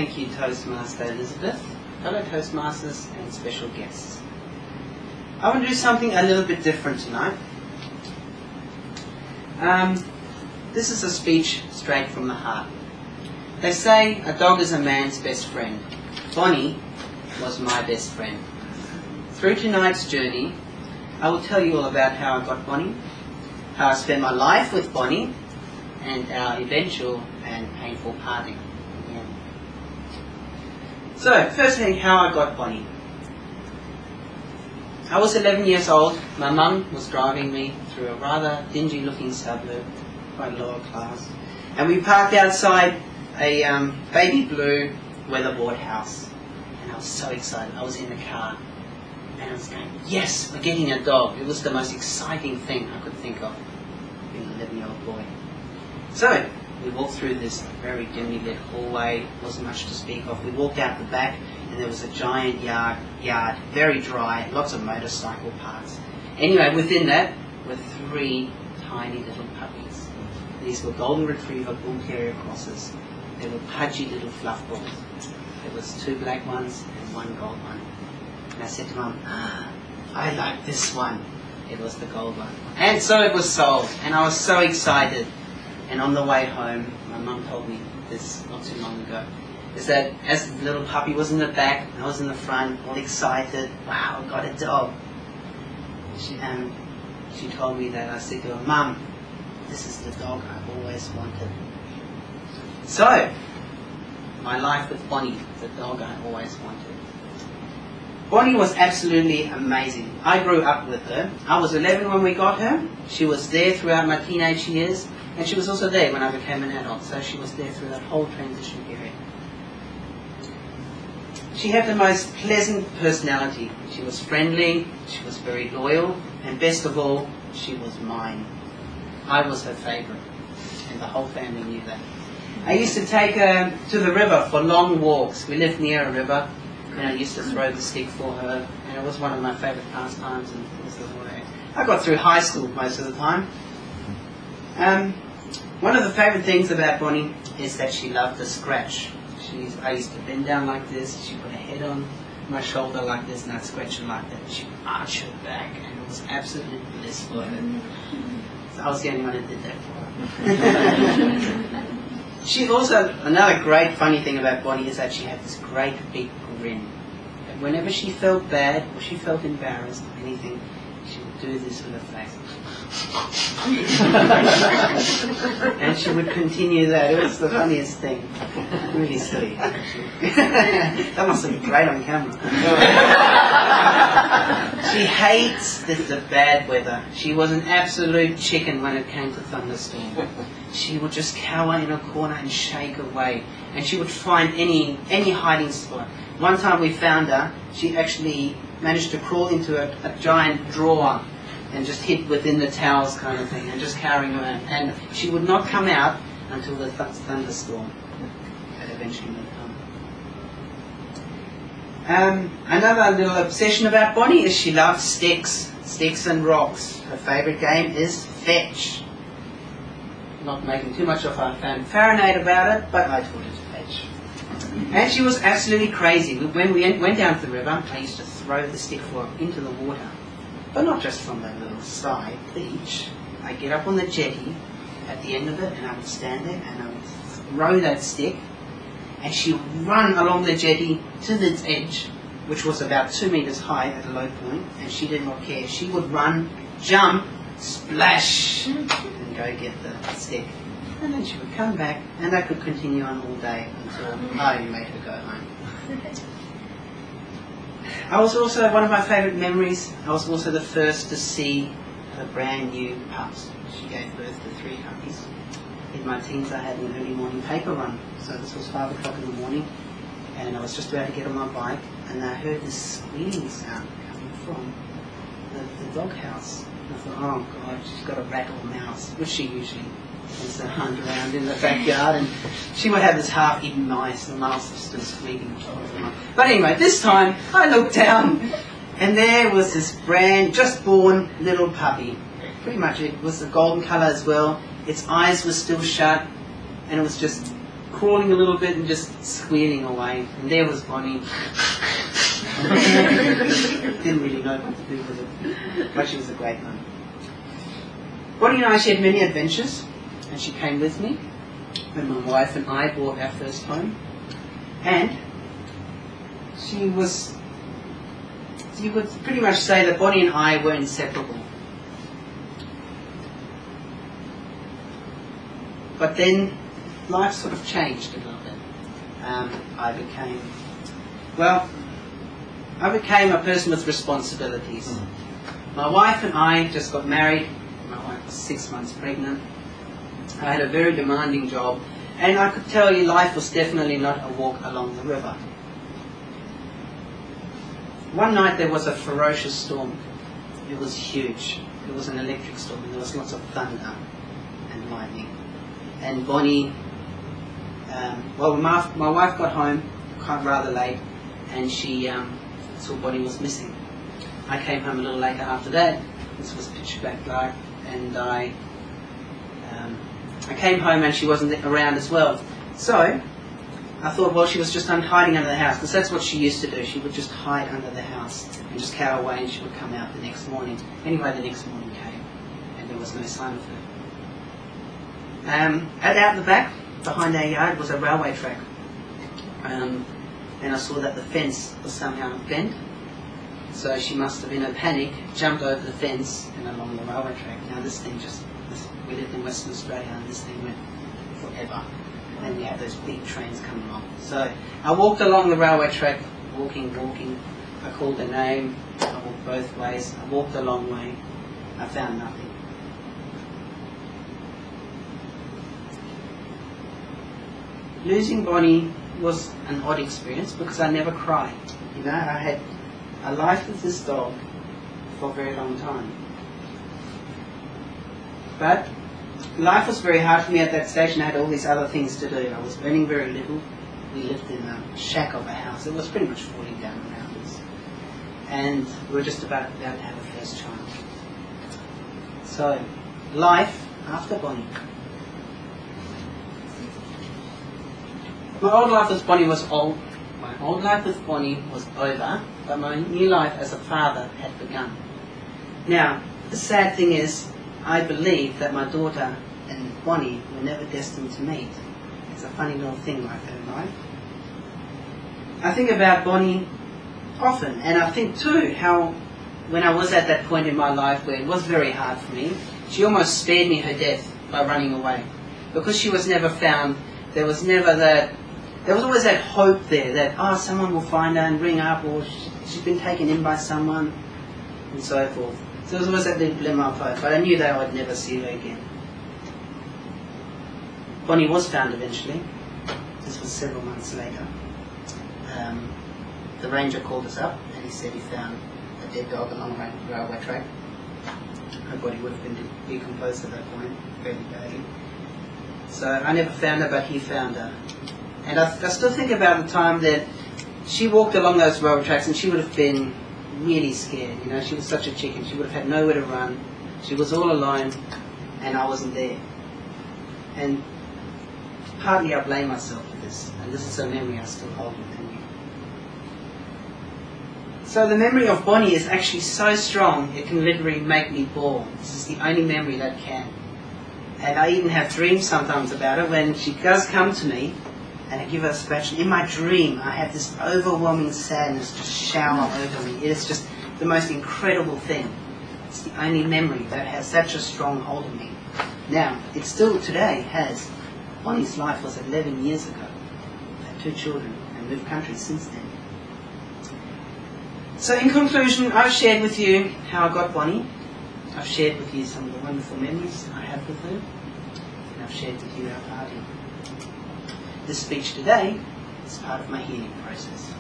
thank you, Toastmaster Elizabeth, fellow Toastmasters and special guests. I want to do something a little bit different tonight. This is a speech straight from the heart. They say a dog is a man's best friend. Bonny was my best friend. Through tonight's journey, I will tell you all about how I got Bonny, how I spent my life with Bonny, and our eventual and painful parting. Yeah. So, firstly, how I got Bonny. I was 11 years old. My mum was driving me through a rather dingy-looking suburb, quite lower class, and we parked outside a baby blue weatherboard house. And I was so excited. I was in the car, and I was going, yes, we're getting a dog. It was the most exciting thing I could think of, being an 11-year-old boy. So, we walked through this very dimly lit hallway. Wasn't much to speak of. We walked out the back, and there was a giant yard, very dry, lots of motorcycle parts. Anyway, within that were 3 tiny little puppies. These were golden retriever bull terrier crosses. They were pudgy little fluff balls. There was 2 black ones and 1 gold one. And I said to Mum, I like this one. It was the gold one. And so it was sold, and I was so excited. And on the way home, my mum told me this not too long ago, is that as the little puppy was in the back, and I was in the front, all excited, wow, I got a dog. She told me that. I said to her, Mum, this is the dog I've always wanted. So, my life with Bonny, the dog I always wanted. Bonny was absolutely amazing. I grew up with her. I was 11 when we got her. She was there throughout my teenage years, and she was also there when I became an adult, so she was there through that whole transition period. She had the most pleasant personality. She was friendly, she was very loyal, and best of all, she was mine. I was her favourite, and the whole family knew that. I used to take her to the river for long walks. We lived near a river, and I used to throw the stick for her, and it was one of my favourite pastimes. And it was the way I got through high school most of the time. One of the favourite things about Bonny is that she loved to scratch. I used to bend down like this, she put her head on my shoulder like this, and I'd scratch her like that. She'd arch her back, and it was absolutely bliss for her. So I was the only one who did that for her. She also, another great funny thing about Bonny is that she had this great big grin. And whenever she felt bad or she felt embarrassed or anything, she would do this with her face. And she would continue that. It was the funniest thing. Really silly, actually. That must have been great on camera. She hates the bad weather. She was an absolute chicken when it came to thunderstorm. She would just cower in a corner and shake away. And she would find any hiding spot. One time we found her, she actually managed to crawl into a giant drawer and just hid within the towels kind of thing, and just cowering around. And she would not come out until the thunderstorm that eventually would come. Another little obsession about Bonny is she loves sticks and rocks. Her favourite game is fetch. Not making too much of a Fahrenheit about it, but I taught her to fetch. And she was absolutely crazy. When we went down to the river, I used to throw the stick for her into the water. But not just from that little side beach. I'd get up on the jetty at the end of it, and I would stand there and I would throw that stick, and she would run along the jetty to its edge, which was about 2 meters high at a low point, and she did not care. She would run, jump, splash, and go get the stick. And then she would come back, and that could continue on all day until I made her go home. I was also, one of my favourite memories, I was also the first to see her brand new pups. She gave birth to 3 puppies. In my teens I had an early morning paper run, so this was 5 o'clock in the morning, and I was just about to get on my bike, and I heard this squealing sound coming from the doghouse. And I thought, oh God, she's got a rat or a mouse, which she usually tends to hunt around in the backyard, and she would have this half-eaten mice, and the mouse was still squealing. But anyway, this time I looked down, and there was this just born little puppy. Pretty much it was a golden colour as well. Its eyes were still shut, and it was just crawling a little bit and just squealing away. And there was Bonny. Didn't really know what to do with it, but she was a great one. Bonny and I shared many adventures, and she came with me when my wife and I bought our first home. And you could pretty much say that Bonny and I were inseparable. But then life sort of changed a little bit. I became a person with responsibilities. My wife and I just got married. My wife was 6 months pregnant. I had a very demanding job, and I could tell you life was definitely not a walk along the river. One night there was a ferocious storm. It was huge. It was an electric storm, and there was lots of thunder and lightning. And Bonny, my wife got home rather late, and she saw Bonny was missing. I came home a little later after that. This was pitch black light, and I came home and she wasn't around as well. So I thought, well, she was just hiding under the house, because that's what she used to do. She would just hide under the house and just cower away, and she would come out the next morning. Anyway, the next morning came, and there was no sign of her. Out the back, behind our yard, was a railway track. And I saw that the fence was somehow bent. So she must have, in a panic, jumped over the fence and along the railway track. Now this thing we lived in Western Australia, and this thing went forever. And we had those big trains coming along. So I walked along the railway track, walking. I called her name. I walked both ways. I walked a long way. I found nothing. Losing Bonny was an odd experience because I never cried. You know, I had a life with this dog for a very long time. But life was very hard for me at that stage, and I had all these other things to do. I was earning very little. We lived in a shack of a house. It was pretty much falling down around us. And we were just about to have a first child. So, life after Bonny. My old life with Bonny was over, but my new life as a father had begun. Now, the sad thing is, I believe that my daughter and Bonny were never destined to meet. It's a funny little thing like that in life. I think about Bonny often, and I think too how when I was at that point in my life where it was very hard for me, she almost spared me her death by running away. Because she was never found, there was always that hope there that, someone will find her and ring up, or she's been taken in by someone, and so forth. So there was always that little glimmer of hope, but I knew that I would never see her again. Bonny was found eventually. This was several months later. The ranger called us up, and he said he found a dead dog along the railway track. Her body would have been decomposed at that point, fairly badly. So I never found her, but he found her. And I still think about the time that she walked along those railway tracks, and she would have been really scared. You know, she was such a chicken. She would have had nowhere to run. She was all alone, and I wasn't there. And partly I blame myself for this, and this is a memory I still hold within me. So the memory of Bonny is actually so strong, it can literally make me bawl. This is the only memory that can. And I even have dreams sometimes about her when she does come to me, and I give her a scratch. In my dream, I have this overwhelming sadness just shower over me. It is just the most incredible thing. It's the only memory that has such a strong hold of me. Now, it still today has. Bonny's life was 11 years ago. I had 2 children and moved country since then. So in conclusion, I've shared with you how I got Bonny. I've shared with you some of the wonderful memories I have with her. And I've shared with you our party. This speech today is part of my healing process.